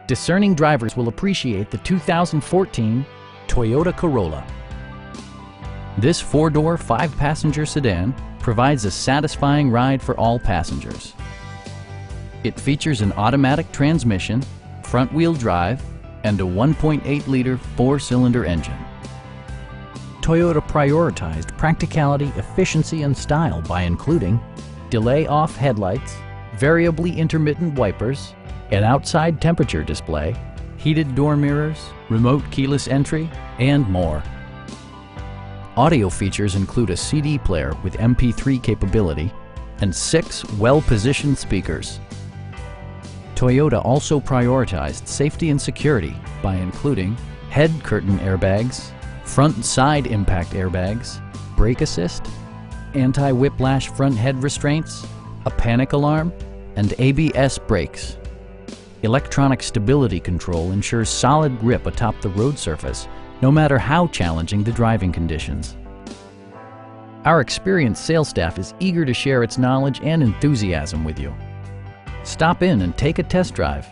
Discerning drivers will appreciate the 2014 Toyota Corolla. This four-door, five-passenger sedan provides a satisfying ride for all passengers. It features an automatic transmission, front-wheel drive, and a 1.8-liter four-cylinder engine. Toyota prioritized practicality, efficiency, and style by including delay-off headlights, variably intermittent wipers, an outside temperature display, heated door mirrors, remote keyless entry, and more. Audio features include a CD player with MP3 capability and 6 well-positioned speakers. Toyota also prioritized safety and security by including head curtain airbags, front and side impact airbags, brake assist, anti-whiplash front head restraints, a panic alarm, and ABS brakes. Electronic stability control ensures solid grip atop the road surface, no matter how challenging the driving conditions. Our experienced sales staff is eager to share its knowledge and enthusiasm with you. Stop in and take a test drive.